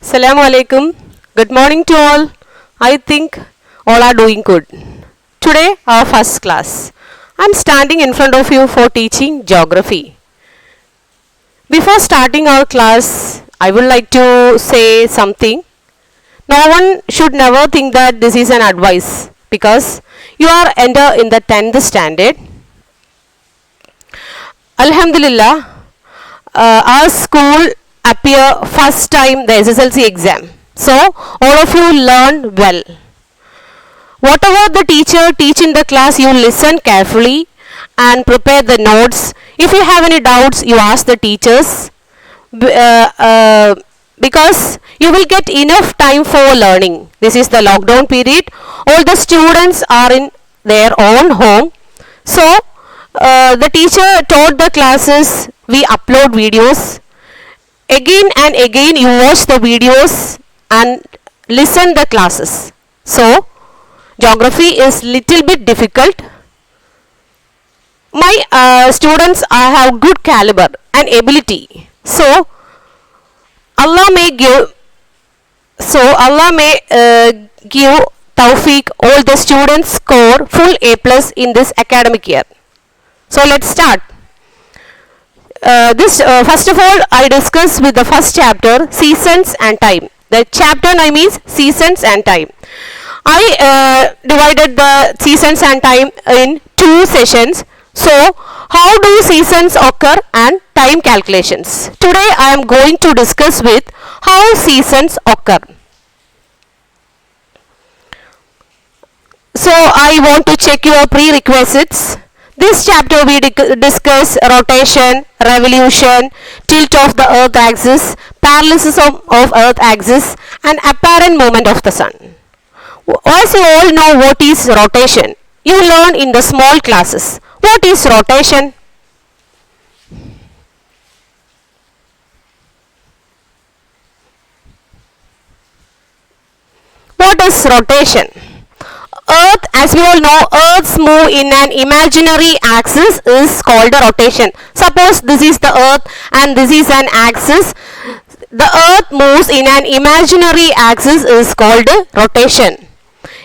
Assalamu alaikum. Good morning to all. I think all are doing good. Today our first class. I am standing in front of you for teaching geography. Before starting our class, I would like to say something. No one should never think that this is an advice because you are enter in the 10th standard. Alhamdulillah, our school appear first time the SSLC exam. So all of you learn well. Whatever the teacher teach in the class, you listen carefully and prepare the notes. If you have any doubts, you ask the teachers because you will get enough time for learning. This is the lockdown period. All the students are in their own home. So the teacher taught the classes, we upload videos. Again and again you watch the videos and listen the classes. So geography is little bit difficult. My students have good caliber and ability. So Allah may give tawfiq all the students score full A+ in this academic year. So let's start. First of all, I discuss with the first chapter, seasons and time. The chapter name is seasons and time. I divided the seasons and time in 2 sessions. So how do seasons occur and time calculations? Today I am going to discuss with how seasons occur. So I want to check your prerequisites. This chapter we discuss rotation, revolution, tilt of the earth axis, parallelism of earth axis and apparent movement of the sun. As you all know what is rotation, you learn in the small classes. What is rotation? What is rotation? Earth, as we all know, Earth's move in an imaginary axis is called a rotation. Suppose this is the Earth and this is an axis. The Earth moves in an imaginary axis is called rotation.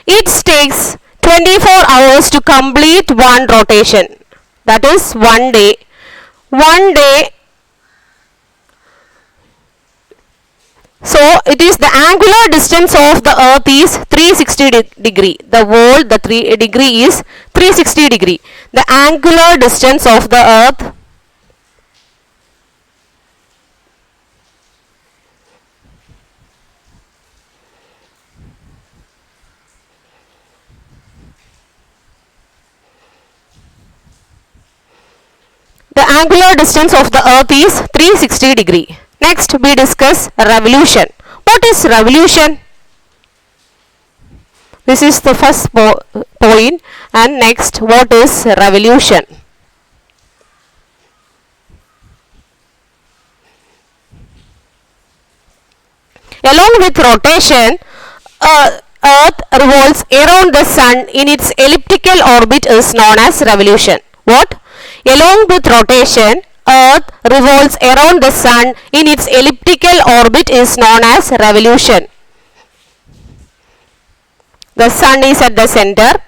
It takes 24 hours to complete one rotation. That is one day. One day. So it is the angular distance of the earth is 360 degree. The whole the 3 degree is 360 degree. The angular distance of the earth of the earth is 360 degree. Next we discuss revolution. What is revolution? This is the first point. And next, what is revolution? Along with rotation, earth revolves around the sun in its elliptical orbit is known as revolution. What? Along with rotation, earth revolves around the sun in its elliptical orbit is known as revolution. The sun is at the center.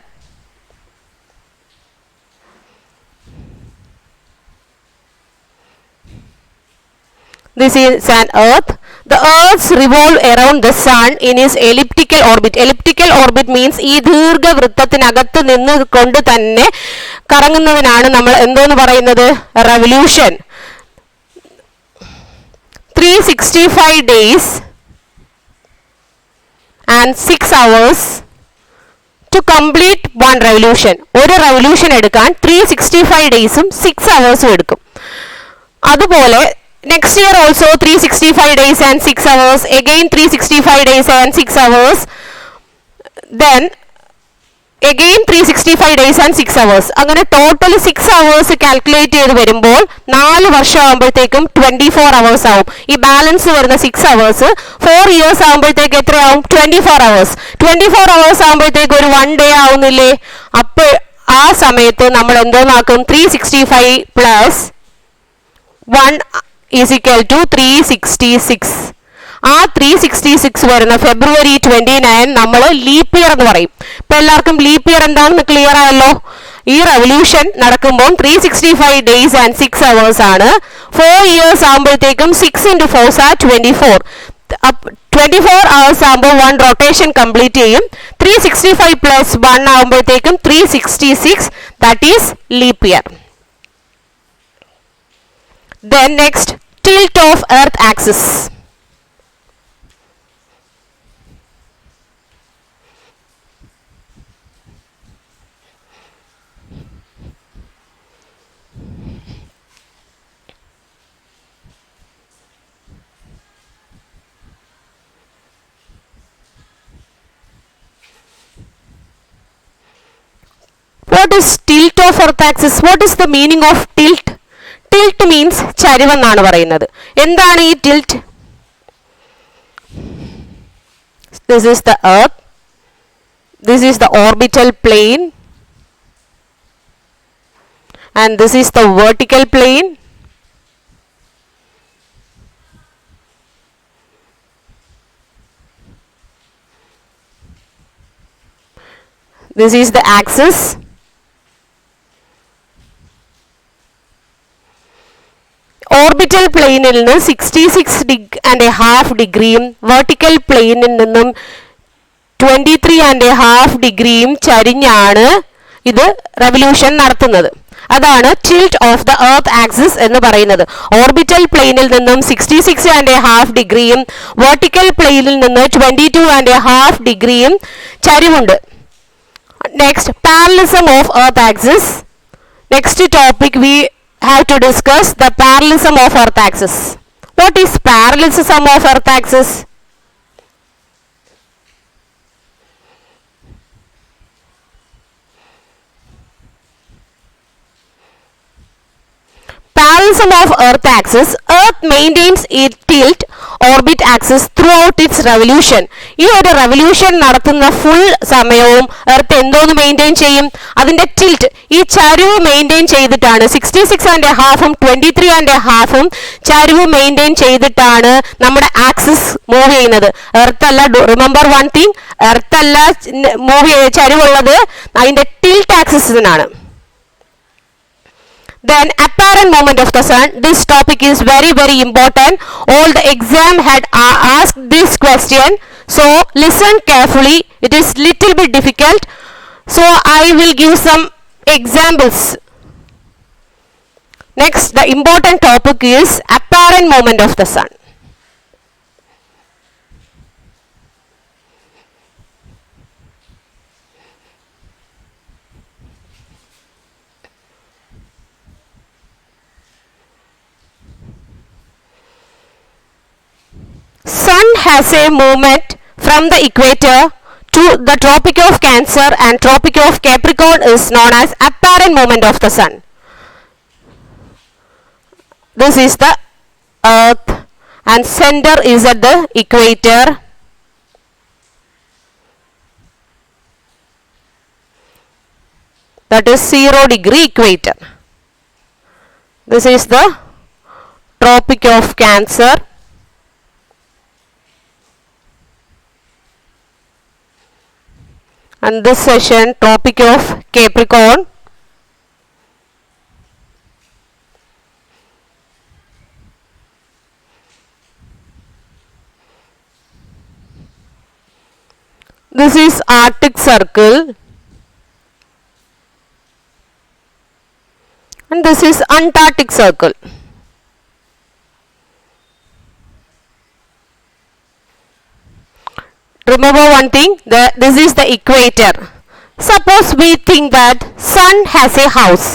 This is an earth. The earths revolve around the sun in its elliptical orbit. Elliptical orbit means ഈ ദീർഘവൃത്തത്തിനകത്ത് നിന്ന് കൊണ്ട് തന്നെ കറങ്ങുന്നതിനാണ് നമ്മൾ എന്തോന്ന് പറയുന്നത്? Revolution. 365 days and 6 hours to complete one revolution. ഒരു revolution എടുക്കാൻ 365 daysഉം 6 hoursഉം എടുക്കും. അതുപോലെ next year also 365 days and 6 hours, again 365 days and 6 hours, then again 365 days and 6 hours. അങ്ങനെ ടോട്ടൽ 6 hours കാൽക്കുലേറ്റ് ചെയ്ത് വരുമ്പോൾ 4 വർഷം ആകുമ്പോഴത്തേക്കും 24 hours ആവും. ഈ ബാലൻസ് വരുന്ന 6 hours 4 years ആകുമ്പോഴത്തേക്ക് എത്രയാവും? 24 hours. 24 hours ആകുമ്പോഴത്തേക്ക് ഒരു 1 day ആവുന്നില്ലേ? അപ്പോൾ ആ സമയത്ത് നമ്മൾ എന്തോന്നാക്കും? 365 plus 1 is equal to 366. ആ 366 വരുന്ന ഫെബ്രുവരി 29 നമ്മൾ ലീപ്പ് ഇയർ എന്ന് പറയും. ഇപ്പൊ എല്ലാവർക്കും ലീപ്പ് ഇയർ എന്താണെന്ന് ക്ലിയർ ആയല്ലോ. ഈ റെവല്യൂഷൻ നടക്കുമ്പോൾ 365 days and 6 hours ആണ്. 4 years ആകുമ്പോഴത്തേക്കും 6 into 4 are 24. 24 hours ആകുമ്പോൾ 1 റൊട്ടേഷൻ കംപ്ലീറ്റ് ചെയ്യും. 365 plus 1 ആകുമ്പോഴത്തേക്കും 366, that is leap year. Then next, tilt of earth axis. What is tilt of earth axis? What is the meaning of tilt? Tilt means ചരിവെന്നാണ് പറയുന്നത്. എന്താണ് ഈ tilt? This is the earth. This is the orbital plane. And this is the vertical plane. This is the axis. Orbital പ്ലെയിനിൽ നിന്ന് 66.5 ഡിഗ്രിയും vertical പ്ലെയിനിൽ നിന്നും 23.5 ഡിഗ്രിയും ചരിഞ്ഞാണ് ഇത് റെവല്യൂഷൻ നടത്തുന്നത്. അതാണ് tilt of the earth axis എന്ന് പറയുന്നത്. ഓർബിറ്റൽ പ്ലെയിനിൽ നിന്നും 66.5 ഡിഗ്രിയും വെർട്ടിക്കൽ പ്ലെയിനിൽ നിന്ന് 22.5 ഡിഗ്രിയും ചരിവുണ്ട്. Next, parallelism of earth axis. Next topic we have to discuss the parallelism of earth axis. What is parallelism of earth axis? Parallelism of earth axis. Earth maintains a tilt orbit axis throughout its revolution. ഈ ഒരു revolution നടത്തുന്ന full സമയവും earth എന്തോന്ന് maintain ചെയ്യും? അതിന്റെ tilt, ഈ ചരിവ് maintain ചെയ്തിട്ടാണ്. 66.5ഉം 23.5ഉം ചരിവ് മെയിൻറ്റെയിൻ ചെയ്തിട്ടാണ് നമ്മുടെ ആക്സിസ് മൂവ് ചെയ്യുന്നത്. എർത്ത് അല്ല, റിമെമ്പർ വൺ തിങ്, എർത്ത് അല്ല മൂവ് ചരിവുള്ളത്, അതിന്റെ tilt ആക്സിസിനാണ്. Then apparent movement of the sun. This topic is very important. All the exam had asked this question, so listen carefully. It is little bit difficult, so I will give some examples. Next, the important topic is apparent movement of the sun. Sun has a movement from the equator to the Tropic of Cancer and Tropic of Capricorn is known as apparent movement of the sun. This is the earth and center is at the equator. That is 0 degree equator. This is the Tropic of Cancer. And this session, Tropic of Capricorn. This is Arctic Circle. And this is Antarctic Circle. Remember one thing, this is the equator. Suppose we think that sun has a house.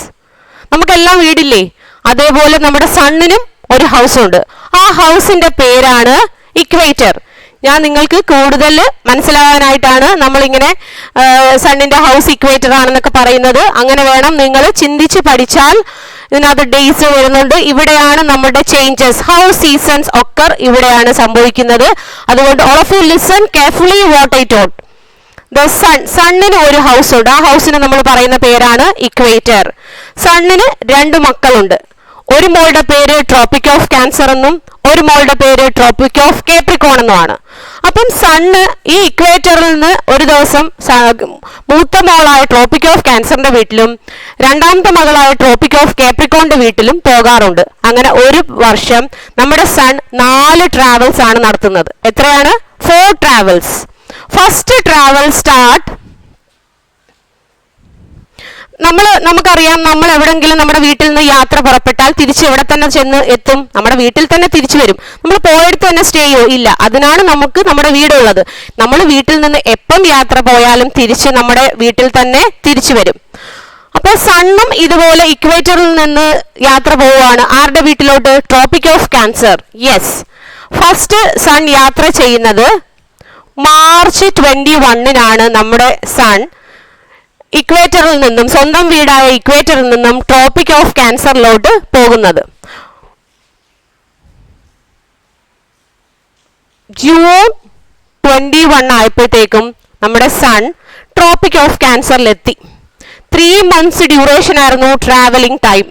നമുക്കെല്ലാം വീടില്ലേ, അതേപോലെ നമ്മുടെ സണ്ണിനും ഒരു house ഉണ്ട്. ആ ഹൗസിന്റെ പേരാണ് equator. ഞാൻ നിങ്ങൾക്ക് കൂടുതൽ മനസ്സിലാവാനായിട്ടാണ് നമ്മളിങ്ങനെ സണ്ണിന്റെ ഹൗസ് ഇക്വേറ്റർ ആണെന്നൊക്കെ പറയുന്നത്. അങ്ങനെ വേണം നിങ്ങൾ ചിന്തിച്ച് പഠിച്ചാൽ. ഇതിനകത്ത് ഡേയ്സ് വരുന്നുണ്ട്. ഇവിടെയാണ് നമ്മുടെ ചേഞ്ചസ്, ഹൗ സീസൺസ് ഒക്കർ ഇവിടെയാണ് സംഭവിക്കുന്നത്. അതുകൊണ്ട് all of you listen carefully what I taught. The sun, സണ്ണിന് ഒരു ഹൗസ് ഉണ്ട്. ആ ഹൗസിന് നമ്മൾ പറയുന്ന പേരാണ് ഇക്വേറ്റർ. സണ്ണിന് 2 മക്കളുണ്ട്. ഒരു മോളുടെ പേര് ട്രോപ്പിക് ഓഫ് ക്യാൻസർ എന്നും ഒരു മോളുടെ പേര് ട്രോപ്പിക് ഓഫ് കേപ്രിക്കോൺ എന്നുമാണ്. അപ്പം സണ്ണ് ഈ ഇക്വേറ്ററിൽ നിന്ന് ഒരു ദിവസം മൂത്ത മോളായ ട്രോപ്പിക് ഓഫ് ക്യാൻസറിന്റെ വീട്ടിലും രണ്ടാമത്തെ മകളായ ട്രോപ്പിക് ഓഫ് കേപ്രിക്കോണിന്റെ വീട്ടിലും പോകാറുണ്ട്. അങ്ങനെ ഒരു വർഷം നമ്മുടെ സൺ 4 ട്രാവൽസ് ആണ് നടത്തുന്നത്. എത്രയാണ്? 4 ട്രാവൽസ്. ഫസ്റ്റ് ട്രാവൽ സ്റ്റാർട്ട്, നമുക്കറിയാം, നമ്മൾ എവിടെങ്കിലും നമ്മുടെ വീട്ടിൽ നിന്ന് യാത്ര പുറപ്പെട്ടാൽ തിരിച്ച് എവിടെ തന്നെ ചെന്ന് എത്തും? നമ്മുടെ വീട്ടിൽ തന്നെ തിരിച്ചു വരും. നമ്മൾ പോയെടുത്ത് തന്നെ സ്റ്റേ ചെയ്യോ? ഇല്ല. അതിനാണ് നമുക്ക് നമ്മുടെ വീടുള്ളത്. നമ്മൾ വീട്ടിൽ നിന്ന് എപ്പം യാത്ര പോയാലും തിരിച്ച് നമ്മുടെ വീട്ടിൽ തന്നെ തിരിച്ചു വരും. അപ്പോൾ സണ്ണും ഇതുപോലെ ഇക്വേറ്ററിൽ നിന്ന് യാത്ര പോവുകയാണ്. ആരുടെ വീട്ടിലോട്ട്? Tropic of cancer. Yes, first sun യാത്ര ചെയ്യുന്നത് മാർച്ച് 21-നാണ് നമ്മുടെ സൺ ഇക്വേറ്ററിൽ നിന്നും, സ്വന്തം വീടായ ഇക്വേറ്ററിൽ നിന്നും ട്രോപ്പിക് ഓഫ് ക്യാൻസറിലോട്ട് പോകുന്നത്. ജൂൺ 21 ആയപ്പോഴത്തേക്കും നമ്മുടെ സൺ ട്രോപ്പിക് ഓഫ് ക്യാൻസറിലെത്തി. 3 months ഡ്യൂറേഷൻ ആയിരുന്നു ട്രാവലിംഗ് ടൈം.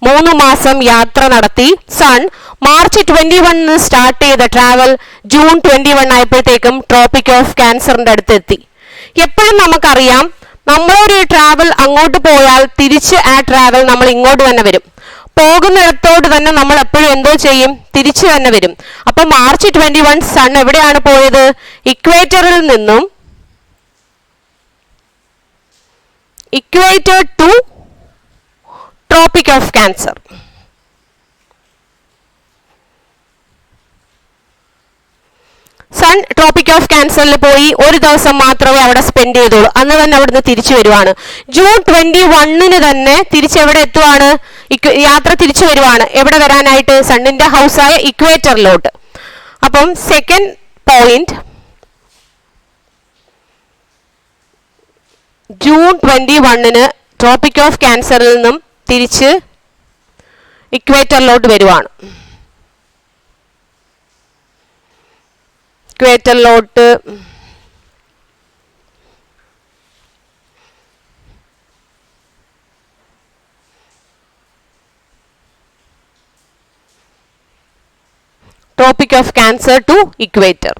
3 മാസം യാത്ര നടത്തി സൺ മാർച്ച് 21 സ്റ്റാർട്ട് ചെയ്ത ട്രാവൽ ജൂൺ 21 ആയപ്പോഴത്തേക്കും ട്രോപ്പിക് ഓഫ് ക്യാൻസറിന്റെ അടുത്തെത്തി. എപ്പോഴും നമുക്കറിയാം, നമ്മളൊരു ട്രാവൽ അങ്ങോട്ട് പോയാൽ തിരിച്ച് ആ ട്രാവൽ നമ്മൾ ഇങ്ങോട്ട് തന്നെ വരും. പോകുന്നിടത്തോട്ട് തന്നെ നമ്മൾ എപ്പോഴും എന്തോ ചെയ്യും? തിരിച്ചു തന്നെ വരും. അപ്പൊ മാർച്ച് 21 സൺ എവിടെയാണ് പോയത്? ഇക്വേറ്ററിൽ നിന്നും equator to tropic of cancer. Sun tropic of ക്യാൻസറിൽ പോയി ഒരു ദിവസം മാത്രമേ അവിടെ സ്പെൻഡ് ചെയ്തോളൂ. അന്ന് തന്നെ അവിടുന്ന് തിരിച്ചു വരുവാണ്. ജൂൺ 21 തന്നെ തിരിച്ചെവിടെ എത്തുവാണ്? യാത്ര തിരിച്ചു വരുവാണ്. എവിടെ വരാനായിട്ട്? സണ്ണിന്റെ ഹൗസായ ഇക്വേറ്ററിലോട്ട്. അപ്പം second point, June 21 tropic of ക്യാൻസറിൽ നിന്നും തിരിച്ച് ഇക്വേറ്ററിലോട്ട് വരുവാണ്. ഇക്വേറ്ററിലോട്ട് tropic of cancer to equator.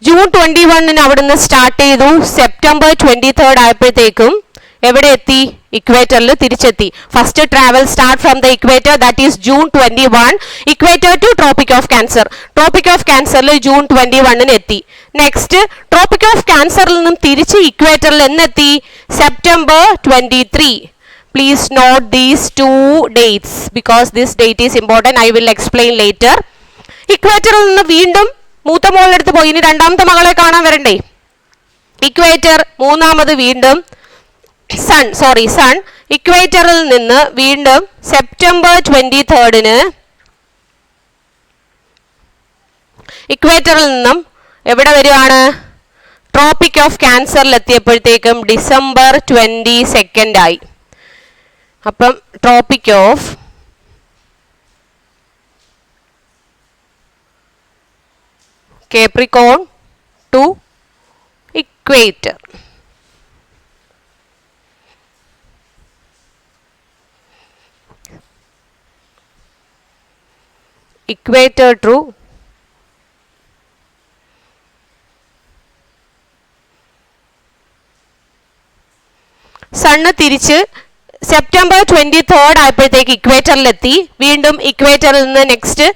June 21 അവിടുന്ന് സ്റ്റാർട്ട് ചെയ്തു. സെപ്റ്റംബർ 23 ആയപ്പോഴത്തേക്കും എവിടെ എത്തി? ഇക്വേറ്ററിൽ തിരിച്ചെത്തി. First travel start from the equator, that is June 21, equator to tropic of cancer. Tropic of ക്യാൻസറിൽ ജൂൺ 21 എത്തി. നെക്സ്റ്റ് ട്രോപ്പിക് ഓഫ് ക്യാൻസറിൽ നിന്നും തിരിച്ച് ഇക്വേറ്ററിൽ എന്നെത്തി? September 23. Please note these 2 dates because this date is important. I will explain later. ഇക്വേറ്ററിൽ നിന്ന് വീണ്ടും മൂത്ത മോളുടെ അടുത്ത് പോയി. ഇനി രണ്ടാമത്തെ മകളെ കാണാൻ വരണ്ടേ? ഇക്വേറ്റർ മൂന്നാമത് വീണ്ടും സൺ ഇക്വേറ്ററിൽ നിന്ന് വീണ്ടും സെപ്റ്റംബർ 23 ഇക്വേറ്ററിൽ നിന്നും എവിടെ വരുവാണ്? ട്രോപ്പിക് ഓഫ് ക്യാൻസറിൽ എത്തിയപ്പോഴത്തേക്കും ഡിസംബർ 22 ആയി. അപ്പം tropic of capricorn to equator. Equator to sun തിരിച്ച് സെപ്റ്റംബർ 23 ആയപ്പോഴത്തേക്ക് ഇക്വേറ്ററിലെത്തി. വീണ്ടും ഇക്വേറ്ററിൽ നിന്ന് നെക്സ്റ്റ്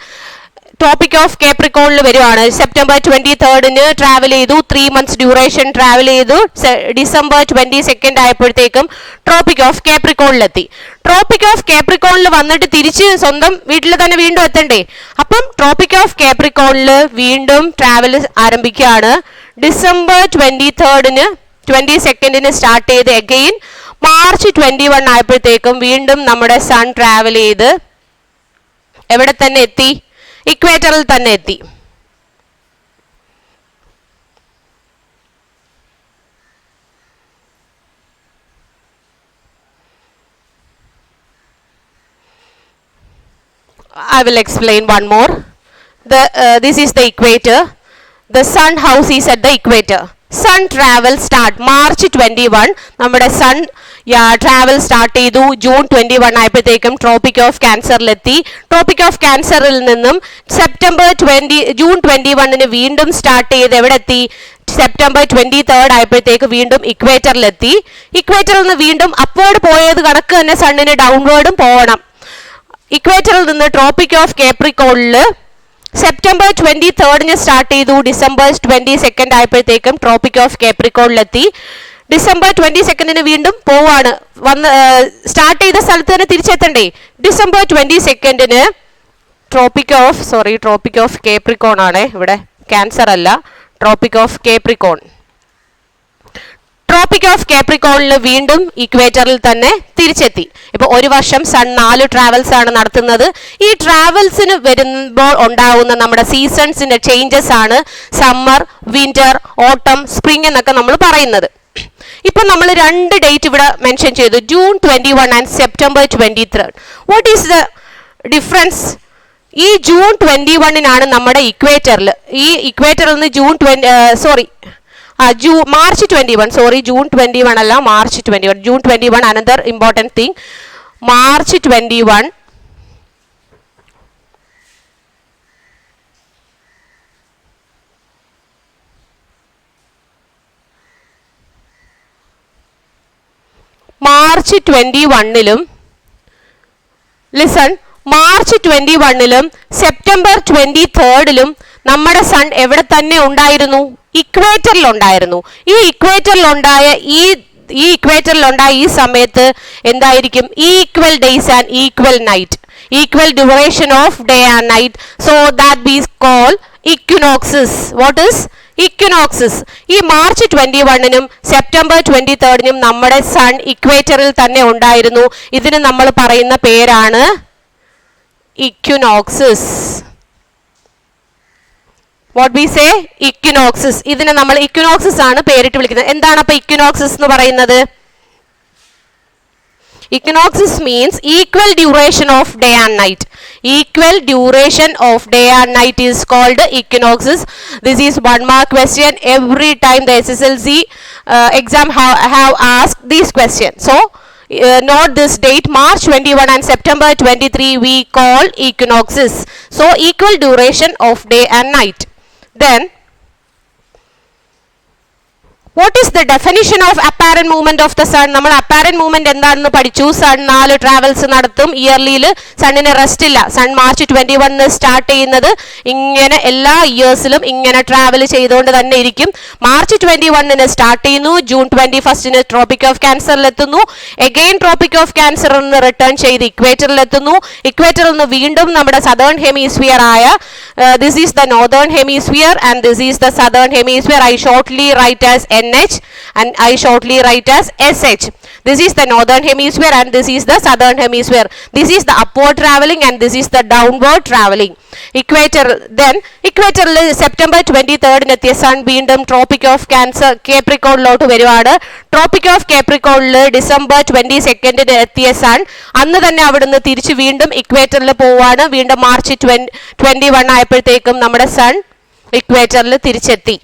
ടോപ്പിക് ഓഫ് കേപ്രിക്കോണിൽ വരുവാണ്. സെപ്റ്റംബർ 23 ട്രാവൽ ചെയ്തു. 3 months ഡ്യൂറേഷൻ ട്രാവൽ ചെയ്തു. ഡിസംബർ 22 ആയപ്പോഴത്തേക്കും ട്രോപ്പിക് ഓഫ് കേപ്രിക്കോണിലെത്തി. ട്രോപ്പിക് ഓഫ് കേപ്രിക്കോണിൽ വന്നിട്ട് തിരിച്ച് സ്വന്തം വീട്ടിൽ തന്നെ വീണ്ടും എത്തണ്ടേ? അപ്പം ട്രോപ്പിക് ഓഫ് കേപ്രിക്കോണിൽ വീണ്ടും ട്രാവൽ ആരംഭിക്കുകയാണ്. ഡിസംബർ 22 സ്റ്റാർട്ട് ചെയ്ത് അഗെയിൻ മാർച്ച് 21 ആയപ്പോഴത്തേക്കും വീണ്ടും നമ്മുടെ സൺ ട്രാവൽ ചെയ്ത് എവിടെ തന്നെ എത്തി? ഇക്വേറ്ററിൽ തന്നെ എത്തി. I will explain one more. This is the equator. The sun house is at the equator. Sun travel start March 21 നമ്മുടെ സൺ ട്രാവൽ സ്റ്റാർട്ട് ചെയ്തു. ജൂൺ 21 ആയപ്പോഴത്തേക്കും ട്രോപ്പിക് ഓഫ് ക്യാൻസറിലെത്തി. ട്രോപ്പിക് ഓഫ് ക്യാൻസറിൽ നിന്നും ജൂൺ 21 വീണ്ടും സ്റ്റാർട്ട് ചെയ്ത് എവിടെ എത്തി? സെപ്റ്റംബർ 23 ആയപ്പോഴത്തേക്ക് വീണ്ടും ഇക്വേറ്ററിലെത്തി. ഇക്വേറ്ററിൽ നിന്ന് വീണ്ടും അപ്വേർഡ് പോയത് കണക്ക് തന്നെ സണ്ണിന് ഡൗൺവേർഡും പോകണം. ഇക്വേറ്ററിൽ നിന്ന് ട്രോപ്പിക് ഓഫ് കേപ്രിക്കോണിൽ സെപ്റ്റംബർ 23 സ്റ്റാർട്ട് ചെയ്തു. ഡിസംബർ 22 ആയപ്പോഴത്തേക്കും ട്രോപ്പിക് ഓഫ് കേപ്രിക്കോണിലെത്തി. ഡിസംബർ 22 വീണ്ടും പോവാണ്. സ്റ്റാർട്ട് ചെയ്ത സ്ഥലത്ത് തന്നെ തിരിച്ചെത്തണ്ടേ? ഡിസംബർ 22 ട്രോപ്പിക് ഓഫ് കേപ്രിക്കോൺ ആണ് ഇവിടെ, ക്യാൻസർ അല്ല, ട്രോപ്പിക് ഓഫ് കേപ്രിക്കോൺ. ട്രോപ്പിക് ഓഫ് കേപ്രിക്കോണിൽ വീണ്ടും ഇക്വേറ്ററിൽ തന്നെ തിരിച്ചെത്തി. ഇപ്പൊ ഒരു വർഷം സൺ 4 ട്രാവൽസ് ആണ് നടത്തുന്നത്. ഈ ട്രാവൽസിന് വരുമ്പോൾ ഉണ്ടാവുന്ന നമ്മുടെ സീസൺസിന്റെ ചേഞ്ചസ് ആണ് സമ്മർ, വിന്റർ, ഓട്ടം, സ്പ്രിംഗ് എന്നൊക്കെ നമ്മൾ പറയുന്നത്. ഇപ്പൊ നമ്മൾ 2 ഡേറ്റ് ഇവിടെ മെൻഷൻ ചെയ്തു, June 21 and September 23. What is the difference? ഈ ജൂൺ 21 നമ്മുടെ ഇക്വേറ്ററിൽ, ഈ ഇക്വേറ്ററിൽ നിന്ന് മാർച്ച് 21 ജൂൺ 21 അല്ല, March 21. June 21 another important thing. March 21 March 21 listen, March 21 September 23 നമ്മുടെ സൺ എവിടെ തന്നെ ഉണ്ടായിരുന്നു? ഇക്വേറ്ററിൽ ഉണ്ടായിരുന്നു. ഈ ഇക്വേറ്ററിലുണ്ടായ ഈ സമയത്ത് എന്തായിരിക്കും? Equal days and equal night, equal duration of day and night. So that be call equinoxes. What is equinoxes? ഈ മാർച്ച് 21 സെപ്റ്റംബർ 23 നമ്മുടെ സൺ ഇക്വേറ്ററിൽ തന്നെ ഉണ്ടായിരുന്നു. ഇതിന് നമ്മൾ പറയുന്ന പേരാണ് equinoxes. What we say? Equinoxes. ഇതിനെ നമ്മൾ ഇക്വിനോക്സിസ് ആണ് പേരിട്ട് വിളിക്കുന്നത്. എന്താണ് അപ്പൊ ഇക്വിനോക്സിസ് എന്ന് പറയുന്നത്? Equinoxes means equal duration of day and night. Equal duration of day and night is called equinoxes. This is 1 mark question. Every time the SSLC exam have asked this question. So note this date, March 21 and September 23 we call equinoxes. So equal duration of day and night. Then what is the definition of apparent movement of the sun? നമ്മൾ apparent movement എന്താണെന്ന് പഠിച്ചു. Sun 4 travels നടത്തും ഇയർലിയിൽ. സണ്ണിന് rest ഇല്ല. Sun March 21 start ചെയ്യുന്നത് ഇങ്ങനെ എല്ലാ ഇയേഴ്സിലും ഇങ്ങനെ travel ചെയ്തുകൊണ്ട് തന്നെ ഇരിക്കും. മാർച്ച് 21 സ്റ്റാർട്ട് ചെയ്യുന്നു, ജൂൺ 21 ട്രോപ്പിക് ഓഫ് ക്യാൻസറിൽ എത്തുന്നു. എഗെയിൻ ട്രോപ്പിക് ഓഫ് ക്യാൻസറിൽ നിന്ന് റിട്ടേൺ ചെയ്ത് ഇക്വേറ്ററിൽ എത്തുന്നു. ഇക്വേറ്ററിൽ നിന്ന് വീണ്ടും നമ്മുടെ സദേൺ ഹെമിസ്ഫിയർ ആയ this is the northern hemisphere and this is the southern hemisphere. I shortly write as NH and I shortly write as SH. This is the northern hemisphere and this is the southern hemisphere. This is the upward traveling and this is the downward traveling. Equator, then equator September 23 എത്തിയ sun വീണ്ടും tropic of cancer കേപ്രിക്കോണിലോട്ട് വരുവാണ്. Tropic of കേപ്രിക്കോണിൽ December 22 എത്തിയ sun അന്ന് തന്നെ അവിടുന്ന് തിരിച്ച് വീണ്ടും ഇക്വേറ്ററിൽ പോവാണ്. വീണ്ടും മാർച്ച് 21 ആയപ്പോഴത്തേക്കും നമ്മുടെ സൺ ഇക്വേറ്ററിൽ തിരിച്ചെത്തി.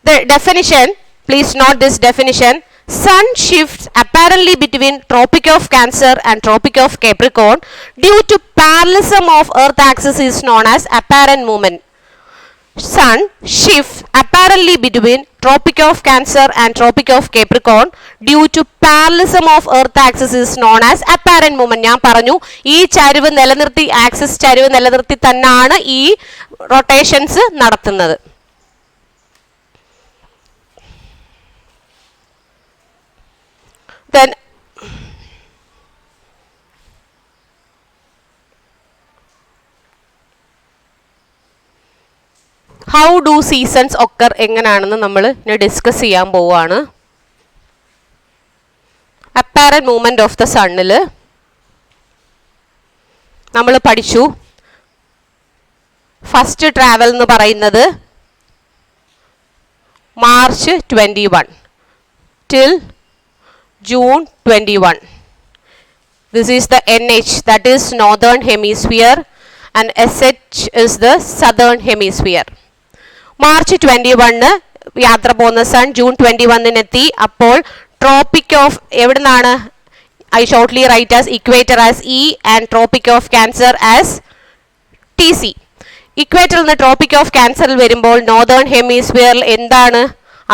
The definition, please note this definition. Sun shifts apparently between Tropic of Cancer and Tropic of Capricorn due to parallelism of Earth axis is known as apparent movement. Sun shifts apparently between Tropic of Cancer and Tropic of Capricorn due to parallelism of Earth axis is known as apparent movement. ഞാൻ പറഞ്ഞു ഈ ചരിവ് നിലനിർത്തി, axis ചരിവ് നിലനിർത്തി തന്നെയാണ് ഈ rotations നടത്തുന്നത്. Then how do seasons occur എങ്ങനെയാണെന്ന് നമ്മൾ ഡിസ്കസ് ചെയ്യാൻ പോവാണ്. apparent movement of the sunൽ നമ്മൾ പഠിച്ചു. ഫസ്റ്റ് ട്രാവൽ എന്ന് പറയുന്നത് March 21 till June 21. This is the NH, that is northern hemisphere, and SH is the southern hemisphere. March 21 യാത്ര പോകുന്ന സൺ ജൂൺ 21 എത്തി. അപ്പോൾ ട്രോപ്പിക് ഓഫ് എവിടുന്നാണ്? I shortly write as equator as E and tropic of cancer as TC. ഇക്വേറ്ററിൽ നിന്ന് tropic of ക്യാൻസറിൽ വരുമ്പോൾ northern ഹെമിസ്ഫിയറിൽ എന്താണ്?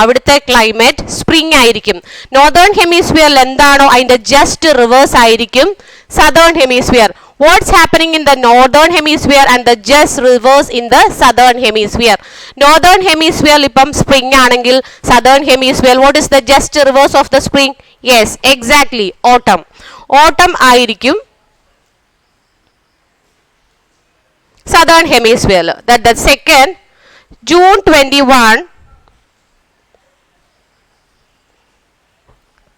അവിടുത്തെ ക്ലൈമറ്റ് സ്പ്രിംഗ് ആയിരിക്കും. നോർത്തേൺ ഹെമിസ്ഫിയറിൽ എന്താണോ അതിന്റെ ജസ്റ്റ് റിവേഴ്സ് ആയിരിക്കും southern hemisphere. What's happening in the northern hemisphere and the just reverse in the southern hemisphere? Northern hemisphere ഇപ്പം spring ആണെങ്കിൽ southern hemisphere what is the just reverse of the spring? Yes, exactly, autumn. Autumn ആയിരിക്കും southern hemisphere. That the second June 21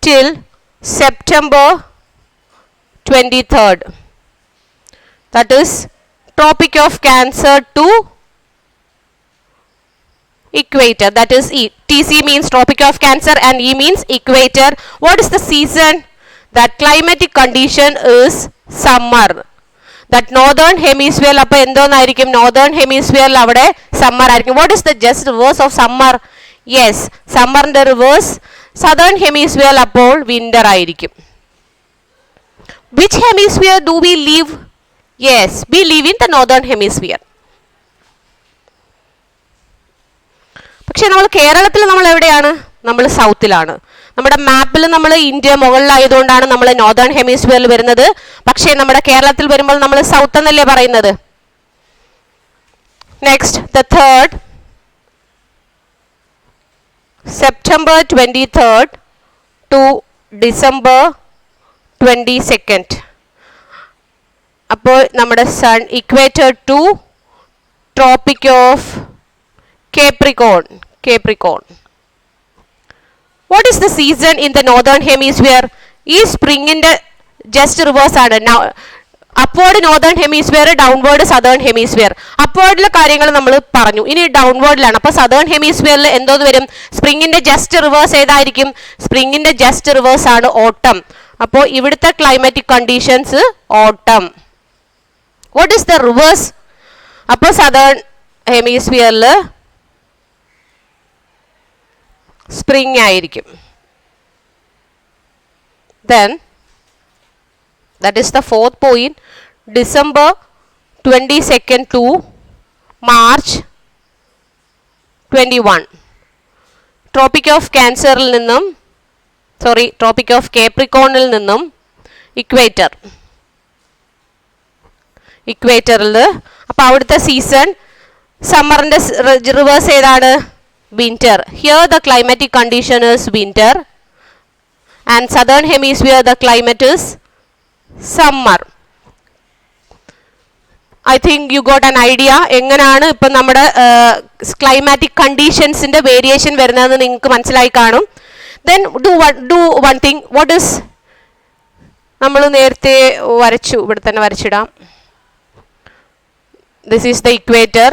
till September 23rd. That is tropic of Cancer to equator. That is E. TC means tropic of Cancer and E means equator. What is the season? That climatic condition is summer. That northern hemisphere appo endonayirikkum? Northern hemisphere avade summer aayirikkum. What is the just reverse of summer? Yes, summer inde reverse southern hemisphere appol winter aayirikkum. Which hemisphere do we live? Yes, we live in the northern hemisphere. പക്ഷെ നമ്മൾ കേരളത്തിൽ നമ്മൾ എവിടെയാണ്? നമ്മൾ സൗത്തിലാണ്. നമ്മുടെ മാപ്പിൽ നമ്മൾ India മുകളിലായതുകൊണ്ടാണ് നമ്മൾ നോർത്തേൺ ഹെമിസ്ഫിയറിൽ വരുന്നത്. പക്ഷേ നമ്മുടെ കേരളത്തിൽ വരുമ്പോൾ നമ്മൾ സൗത്ത് എന്നല്ലേ പറയുന്നത്. Next the third September 23rd to December 22nd. അപ്പോൾ നമ്മുടെ sun equator to tropic of Capricorn. What is the season in the northern hemisphere? ഈ സ്പ്രിങ്ങിന്റെ ജസ്റ്റ് റിവേഴ്സ് ആണ്. Upward northern hemisphere, downward southern hemisphere. അപ്വേർഡിലെ കാര്യങ്ങൾ നമ്മൾ പറഞ്ഞു. ഇനി ഡൗൺവേർഡിലാണ്. അപ്പോൾ സദേൺ ഹെമിസ്ഫിയറിൽ എന്തോന്ന് വരും? സ്പ്രിങ്ങിന്റെ ജസ്റ്റ് റിവേഴ്സ് ഏതായിരിക്കും? സ്പ്രിങ്ങിന്റെ ജസ്റ്റ് റിവേഴ്സ് ആണ് ഓട്ടം. അപ്പോൾ ഇവിടുത്തെ ക്ലൈമാറ്റിക് കണ്ടീഷൻസ് ഓട്ടം. What is the reverse? അപ്പോൾ സദേൺ ഹെമിസ്ഫിയറിൽ സ്പ്രിംഗ് ആയിരിക്കും. Then that is the fourth point. December 22nd to March 21. Tropic of Canceril നിന്നും Tropic of Capricornil നിന്നും ഇക്വേറ്ററിൽ. അപ്പോൾ അവിടുത്തെ സീസൺ സമ്മറിന്റെ റിവേഴ്സ് ഏതാണ്? Winter. Here the climatic condition is winter and southern hemisphere the climate is summer. I think you got an idea എങ്ങനെയാണ് ഇപ്പം നമ്മുടെ climatic കണ്ടീഷൻസിന്റെ variation വരുന്നതെന്ന് നിങ്ങൾക്ക് മനസ്സിലായി കാണും. Then do one thing. What is നമ്മൾ നേരത്തെ വരച്ചു, ഇവിടെ തന്നെ വരച്ചിടാം. This is the equator,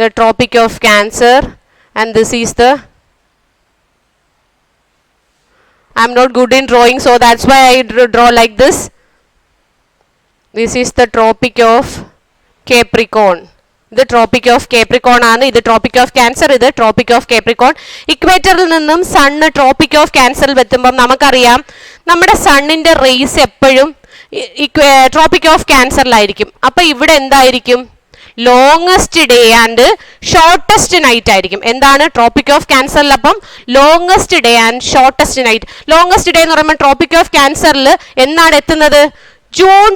the Tropic of Cancer, and this is the, I'm not good in drawing, so that's why I draw like this. This is the Tropic of Capricorn. ഇത് Tropic of Capricorn ആണ്. ഇത് Tropic of Cancer, ഇത് Tropic of Capricorn. ഇക്വേറ്ററിൽ നിന്നും sun Tropic of Cancerൽ എത്തുമ്പോൾ നമുക്കറിയാം നമ്മുടെ സണ്ണിന്റെ raise എപ്പോഴും Tropic of Cancerലായിരിക്കും. അപ്പോൾ ഇവിടെ എന്തായിരിക്കും? Longest day and shortest night ആയിരിക്കും. എന്താണ് ട്രോപ്പിക് ഓഫ് ക്യാൻസറിൽ? അപ്പം longest day and shortest night. Longest day എന്ന് പറയുമ്പോൾ ട്രോപ്പിക് ഓഫ് ക്യാൻസറിൽ എന്നാണ് എത്തുന്നത്? ജൂൺ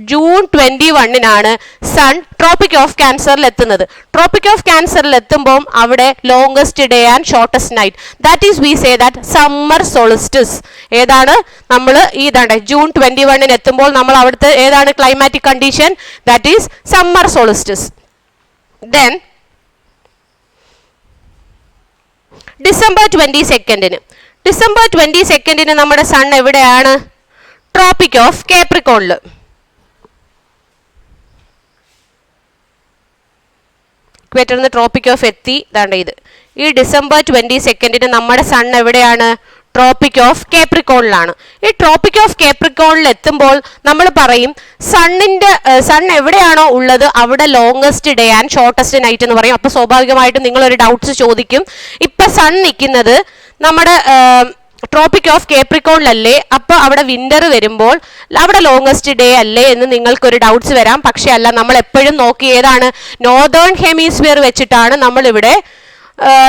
21 സൺ ട്രോപ്പിക് ഓഫ് ക്യാൻസറിൽ എത്തുന്നത്. ട്രോപ്പിക് ഓഫ് ക്യാൻസറിൽ എത്തുമ്പോൾ അവിടെ longest day and shortest night. That is we say that summer solstice. ഏതാണ്? നമ്മൾ ഇതാണ് ജൂൺ 21 എത്തുമ്പോൾ നമ്മൾ അവിടുത്തെ ഏതാണ് climatic condition? That is summer solstice. Then December 22 നമ്മുടെ സൺ എവിടെയാണ്? Tropic of കേപ്രിക്കോണിൽ. ഇക്വേറ്ററിൽ നിന്ന് ട്രോപ്പിക് ഓഫ് എത്തി. ഇതാണ്ട് ഇത്. ഈ ഡിസംബർ 22 നമ്മുടെ സൺ എവിടെയാണ്? ട്രോപ്പിക് ഓഫ് കേപ്രിക്കോണിലാണ്. ഈ ട്രോപ്പിക് ഓഫ് കേപ്രിക്കോണിൽ എത്തുമ്പോൾ നമ്മൾ പറയും സൺ എവിടെയാണോ ഉള്ളത് അവിടെ longest day and shortest night എന്ന് പറയും. അപ്പോൾ സ്വാഭാവികമായിട്ടും നിങ്ങളൊരു ഡൗട്ട്സ് ചോദിക്കും, ഇപ്പൊ സൺ നിൽക്കുന്നത് നമ്മുടെ ട്രോപ്പിക് ഓഫ് കേപ്രിക്കോണിലല്ലേ, അപ്പോൾ അവിടെ വിന്റർ വരുമ്പോൾ അവിടെ ലോങ്സ്റ്റ് ഡേ അല്ലേ എന്ന് നിങ്ങൾക്കൊരു ഡൗട്ട്സ് വരാം. പക്ഷെ അല്ല, നമ്മൾ എപ്പോഴും നോക്കി ഏതാണ് നോർത്തേൺ ഹെമിസ്ഫിയർ വെച്ചിട്ടാണ് നമ്മളിവിടെ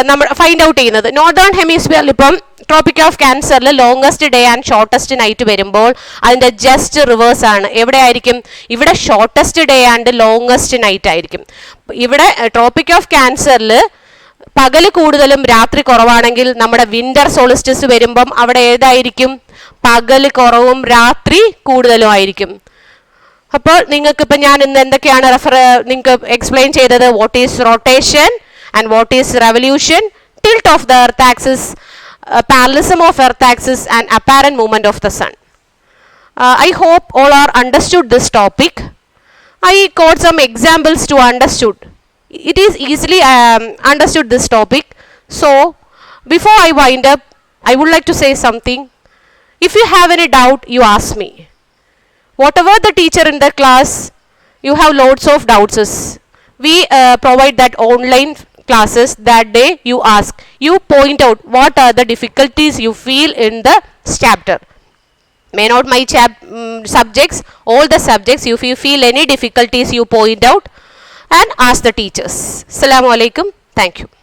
നമ്മൾ ഫൈൻഡ് ഔട്ട് ചെയ്യുന്നത്. നോർത്തേൺ ഹെമിസ്ഫിയറിൽ ഇപ്പം ട്രോപ്പിക് ഓഫ് ക്യാൻസറിൽ longest day and shortest night വരുമ്പോൾ അതിൻ്റെ ജസ്റ്റ് റിവേഴ്സ് ആണ്. എവിടെ ആയിരിക്കും? ഇവിടെ shortest day and longest night ആയിരിക്കും. ഇവിടെ ട്രോപ്പിക് ഓഫ് ക്യാൻസറിൽ പകല് കൂടുതലും രാത്രി കുറവാണെങ്കിൽ നമ്മുടെ വിന്റർ സോളിസ്റ്റിസ് വരുമ്പം അവിടെ ഏതായിരിക്കും? പകല് കുറവും രാത്രി കൂടുതലും ആയിരിക്കും. അപ്പോൾ നിങ്ങൾക്ക് ഇപ്പം ഞാൻ ഇന്ന് എന്തൊക്കെയാണ് നിങ്ങൾക്ക് എക്സ്പ്ലെയിൻ ചെയ്തത്? What is rotation and what is revolution, tilt of the earth axis, parallelism of earth axis and apparent movement of the sun. I hope all are understood this topic. I quote some examples to understood. It is easily understood this topic. So before I wind up, I would like to say something. If you have any doubt, you ask me. Whatever the teacher in the class, you have loads of doubts. We provide that online classes. That day you ask, you point out what are the difficulties you feel in the chapter. May not my subjects, all the subjects, if you feel any difficulties, you point out and ask the teachers. Assalamu alaikum. Thank you.